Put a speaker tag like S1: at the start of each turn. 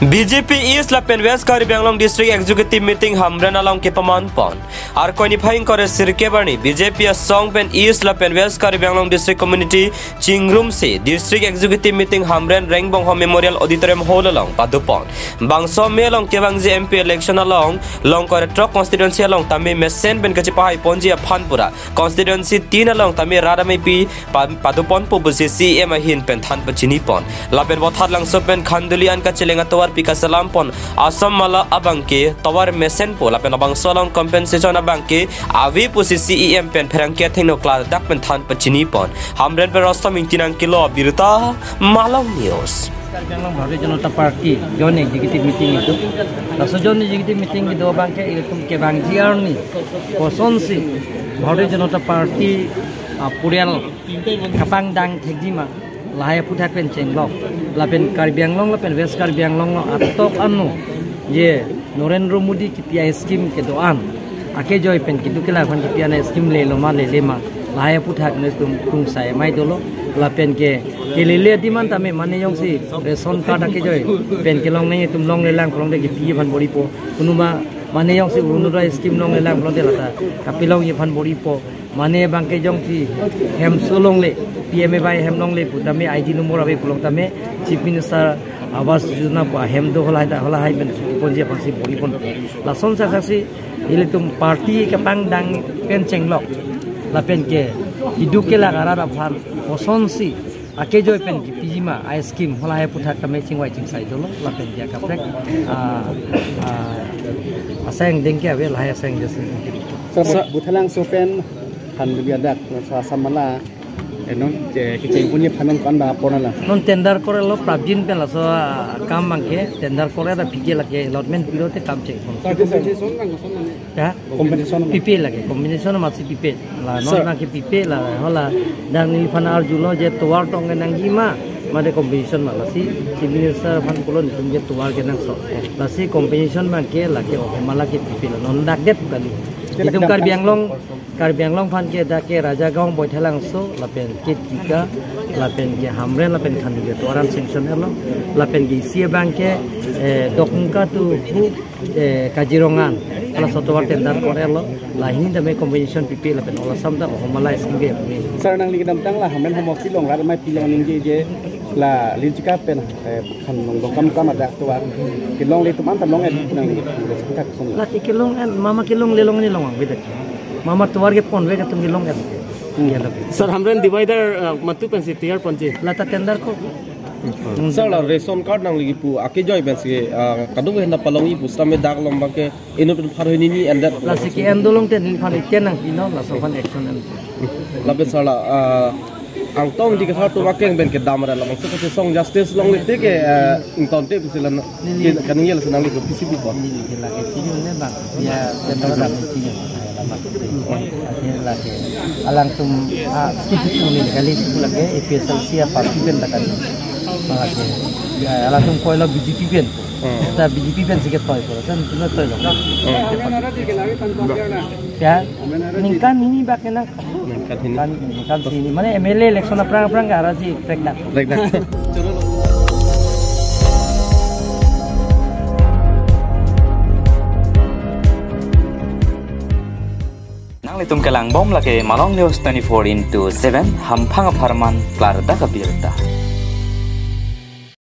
S1: BJP East Lapen West Kari Banglong District Executive Meeting Hamren along Kipaman Pon. Ar qualifying kore Sirke Bani BJP Song Pen East Lapen West Kari Banglong District Community Chingrum se District Executive Meeting Hamren Rangbong Home Memorial Auditorium Hall along Padupon. Bangso me along Kebangji MP election along long kore Trok constituency along Tami Mesen Ben Kachipai Ponji Phanpura constituency 3 along Tami Radame Pi Padupon Pubusi CM Ahin Pen Than Pachini Pon. Lapen Wathat lang so pen Khandulian Kachilenga Tawar Pika Salam Pon Asam Mala Abangke Tawar Mesen Po Lapen Abang Solong compensation Abangke Avi Pusi CEM Pen Perangke Thino Klar Dak Pen Than Pachini Pon Hamren Per Rostam Intinang Kilo Birta Malang News.
S2: Banglong Bharatiya Janata Party join executive meeting itu. Lalu join executive meeting itu bangke itu ke bangji arni konsonsi Bharatiya Janata Party purial kapang dang thegima lahaya putha pen chenglok lapen Kari Banglong lapen West Kari Banglong atok anu je Narendra Modi ki PI scheme ke doan ake joy pen kitu kela khan ki PI scheme le lo ma lahaya putha ne tum sai mai dolo lapen ke lele diman tame mane yong si ration card ake joy pen kelong nei tum long le lang long de ki pi ban bori po kunuma mane yong si unura scheme long le lang long de lata kapilong ye ban bori po mane bangke jong si hem solong le PMA by hem long le putame ID number abe pulong tame chief minister awas yojana po hem do hola hai ben ponje pasi bori pon la son sa si ile tum party kapang dang pen chenglok la pen ke hiduke la gara ra phan osonsi ake joy pen ki pijima I scheme hola hai putha tame chingwai chingsai dolo la pen dia kaprek aseng dengke abe la hai aseng jese
S3: so buthalang so pen han biadak sa samala non kiceng punya panon kan ba ponala
S2: non tender kore lo prabjin pen la so kam bangke tender kore da pige lage allotment pilote kam chek ya
S3: competition
S2: pipe lage combination ma si pipe la non na ke pipe la hola dan ni fanar julo je tuar tong nanggi ma made competition ma la si minister fan kolon tum je tuar ke nang so la si competition ma ke lage o mala ke pipe la non dak det kali itu Kari Banglong fan ke da ke Raja Gaung boy thelang so lapen ke tika lapen ke Hamren lapen khandi ke toran sanction elo lapen ke sia bangke dokungka tu hu Kajirongan ala sotowar tender korelo lahin da me combination pipi lapen ola samda homala skinge
S3: sar nang ligam tang la Hamren homok silong ra mai pilong ning je la linchika pen khan long kam ada tuar kilong le tuman tam long nang tak song
S2: la kilong mama kilong lelong ni long bedak mama tuar ke pon ve ka tum long kan
S3: sir Hamren divider matu pen tiar ponje
S2: lata tender ko
S4: sir la ration card nang ligi pu ake joy ben se kadung hena palongi pu same dak lomba ke ino pen phar hoini ni and
S2: la siki endolong ten ni phan iten nang ino la so phan action
S4: la be sala ang tong di ka sa tu makeng ben ke damara la so ke song justice long le te ke inton te pisilan kaning yel senang ligi PCB po
S2: ni la ke tinyo ne ba ya tender da tinyo lagi alang tum sedikit muli kali lagi special siapa pimpin tak kan lagi ya alang tum koilo BJP pen kita BJP pen sikit toy kan cuma toy loh ya ningkan ini bakena ningkan sini mana MLA election perang garaji pregnant
S5: Litum kelang bom lagi Malang News 24/7 hampang aparman klar da kabirta.